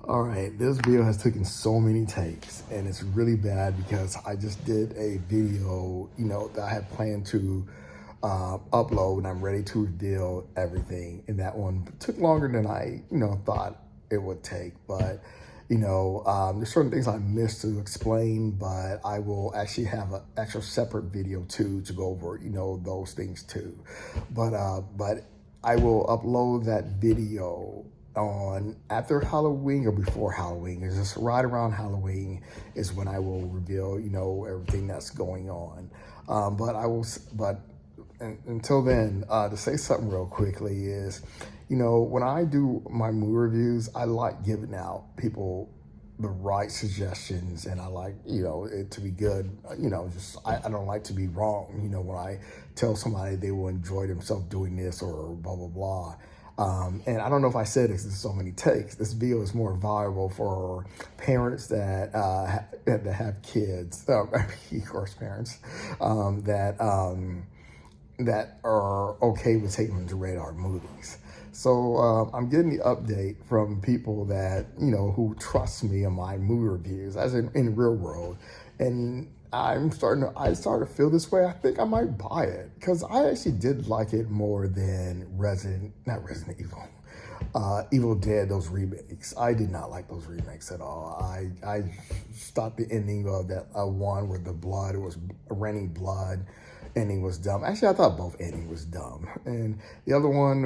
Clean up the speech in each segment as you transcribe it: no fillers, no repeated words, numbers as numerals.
All right, this video has taken so many takes, and it's really bad because I just did a video, that I had planned to upload, and I'm ready to reveal everything. And that one took longer than I, thought it would take. But, there's certain things I missed to explain, but I will actually have an actual separate video too to go over, those things too. But I will upload that video on after Halloween or before Halloween. It's just right around Halloween is when I will reveal, everything that's going on. But until then, to say something real quickly is, when I do my movie reviews, I like giving out people the right suggestions, and I like, it to be good. I don't like to be wrong. When I tell somebody they will enjoy themselves doing this or blah blah blah. And I don't know if I said this in so many takes. This video is more valuable for parents that have kids, of course, parents that are okay with taking them to radar movies. So I'm getting the update from people that, who trust me in my movie reviews, as in the real world. And I started to feel this way. I think I might buy it because I actually did like it more than not Resident Evil, Evil Dead, those remakes. I did not like those remakes at all. I thought the ending of that one where it was raining blood, ending was dumb. Actually, I thought both ending was dumb. And the other one,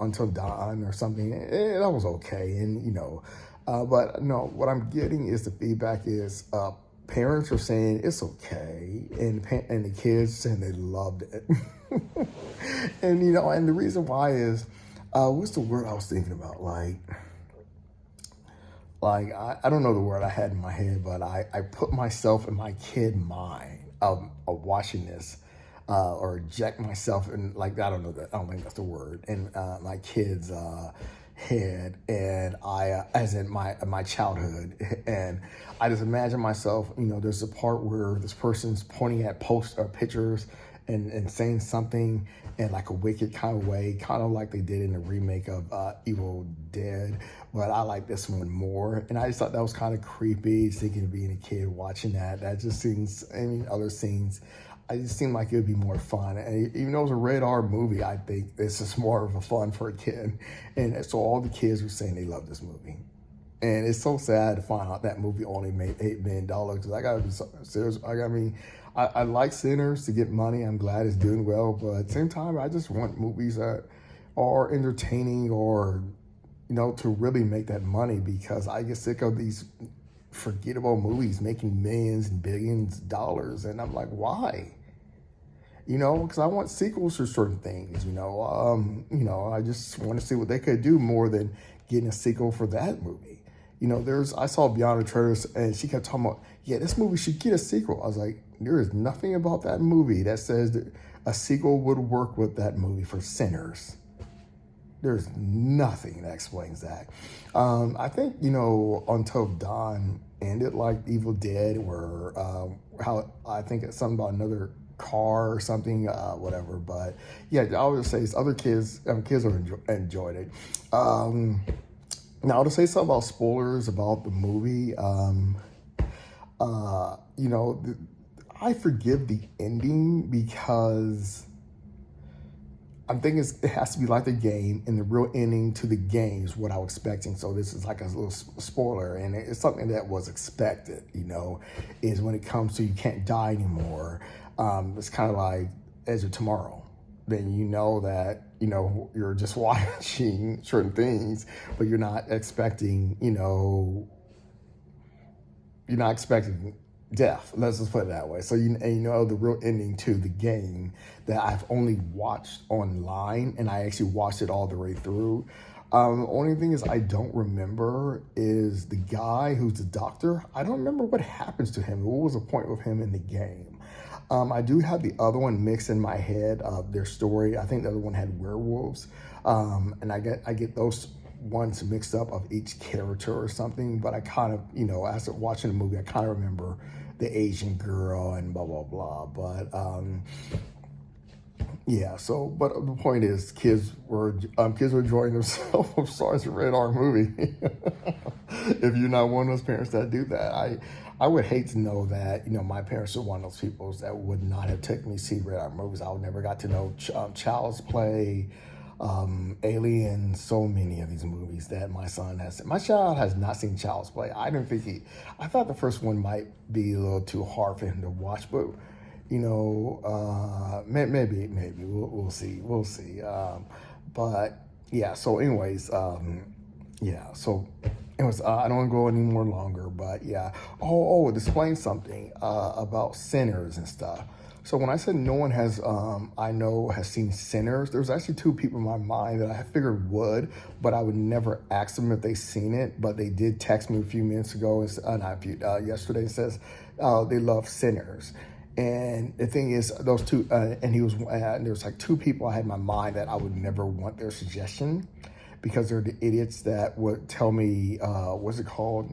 Until Dawn or something, that was okay. And, but no, what I'm getting is the feedback is parents are saying it's okay. And the kids saying they loved it. And, and the reason why is, what's the word I was thinking about? I don't know the word I had in my head, but I put myself in my kid mind of watching this. Or eject myself in, I don't know that, I don't think that's the word, in my kid's head, and as in my childhood, and I just imagine myself, there's a part where this person's pointing at pictures and saying something in like a wicked kind of way, kind of like they did in the remake of Evil Dead, but I like this one more, and I just thought that was kind of creepy, thinking of being a kid watching that. That just seems, other scenes, I just seemed like it would be more fun. And even though it was a rated R movie, I think this is more of a fun for a kid. And so all the kids were saying they love this movie. And it's so sad to find out that movie only made $8 million. Because I gotta be serious. I like Sinners to get money. I'm glad it's doing well. But at the same time, I just want movies that are entertaining or, to really make that money, because I get sick of these forgettable movies making millions and billions of dollars. And I'm like, why? Because I want sequels for certain things, I just want to see what they could do more than getting a sequel for that movie. I saw Beyond the Trailers, and she kept talking about, yeah, this movie should get a sequel. I was like, there is nothing about that movie that says that a sequel would work with that movie for Sinners. There's nothing that explains that. I think, Until Dawn ended like Evil Dead, where how I think it's something about another car or something, whatever. But yeah, I would just say other kids enjoyed it. Now to say something about spoilers about the movie, I forgive the ending because I'm thinking it has to be like the game, and the real ending to the game is what I was expecting. So this is like a little spoiler, and it's something that was expected, is when it comes to you can't die anymore. It's kind of like Edge of Tomorrow. Then that, you're just watching certain things, but you're not expecting, death. Let's just put it that way. So the real ending to the game that I've only watched online, and I actually watched it all the way through. The only thing is I don't remember is the guy who's the doctor. I don't remember what happens to him. What was the point of him in the game? I do have the other one mixed in my head of their story. I think the other one had werewolves, and I get those ones mixed up of each character or something. But I kind of, after watching the movie, I kind of remember the Asian girl and blah blah blah. But yeah. So, but the point is, kids were enjoying themselves. I'm sorry, it's a rated R movie. If you're not one of those parents that do that, I would hate to know that my parents are one of those people that would not have taken me to see rated R movies. I would never got to know Child's Play, Alien, so many of these movies that my son has. My child has not seen Child's Play. I didn't think I thought the first one might be a little too hard for him to watch, but maybe we'll see, but yeah. So, anyways, yeah. So it was. I don't want to go any more longer, but yeah. Displaying something about Sinners and stuff. So when I said no one I know has seen Sinners, there's actually two people in my mind that I figured would, but I would never ask them if they seen it. But they did text me a few minutes ago, yesterday, and says they love Sinners. And the thing is, those two, and there was like two people I had in my mind that I would never want their suggestion because they're the idiots that would tell me, what's it called?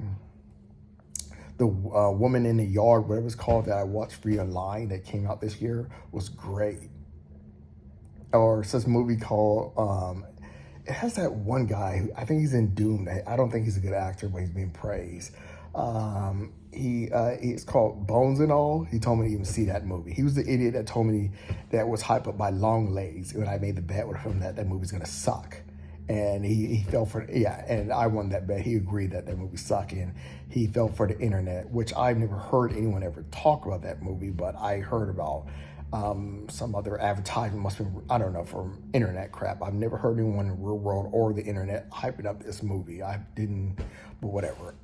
The Woman in the Yard, whatever it's called, that I watched free online that came out this year was great. Or it's this movie called, it has that one guy who I think he's in Doom. I don't think he's a good actor, but he's being praised. It's called Bones and All. He told me to even see that movie. He was the idiot that told me that was hyped up by Long Legs when I made the bet with him that movie's gonna suck. And he fell for and I won that bet. He agreed that movie sucked, and he fell for the internet, which I've never heard anyone ever talk about that movie, but I heard about some other advertisement, must have been, I don't know, from internet crap. I've never heard anyone in the real world or the internet hyping up this movie. I didn't, but whatever.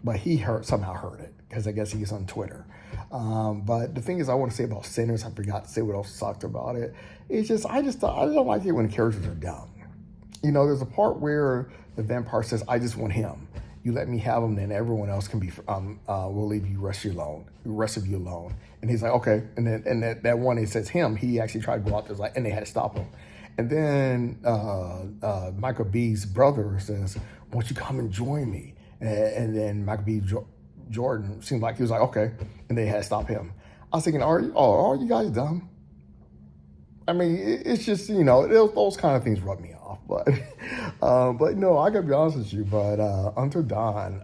But he somehow heard it because I guess he's on Twitter. But the thing is, I want to say about Sinners, I forgot to say what else sucked about it. It's just, I don't like it when the characters are dumb. There's a part where the vampire says, "I just want him. You let me have him, then everyone else can be. We'll leave you rest of you alone." And he's like, "Okay." And then that one, he says him. He actually tried to go out there, and they had to stop him. And then Michael B's brother says, "Won't you come and join me?" And then Michael B. Jordan seemed like he was like, "Okay," and they had to stop him. I was thinking, are you guys dumb? I mean, it's just, those kind of things rub me off. But no, I gotta be honest with you. But Until Dawn,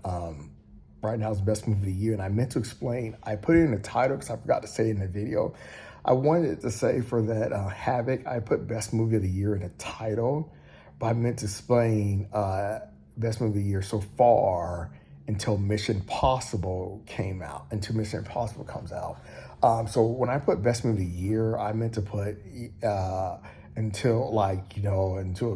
right now is the best movie of the year. And I meant to explain, I put it in the title because I forgot to say it in the video. I wanted to say for that Havoc, I put best movie of the year in the title. But I meant to explain best movie of the year so far until Mission Impossible comes out. So when I put best movie of the year, I meant to put until a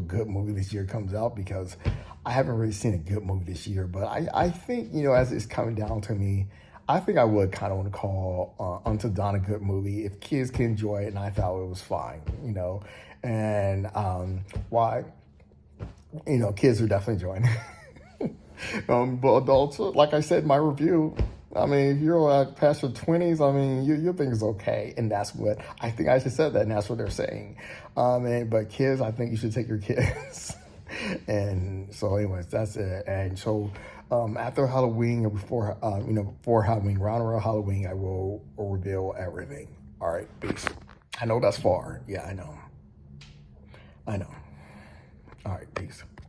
good movie this year comes out, because I haven't really seen a good movie this year. But I think, as it's coming down to me, I think I would kind of want to call Until Dawn a good movie if kids can enjoy it, and I thought it was fine, and why, kids are definitely enjoying it. But adults, like I said in my review, I mean, if you're past your 20s, I mean, you think it's okay. And that's what, I think I just said that, and that's what they're saying. But kids, I think you should take your kids. And so anyways, that's it. And so after Halloween, or before Halloween, around Halloween, I will reveal everything. All right, peace. I know that's far. Yeah, I know. All right, peace.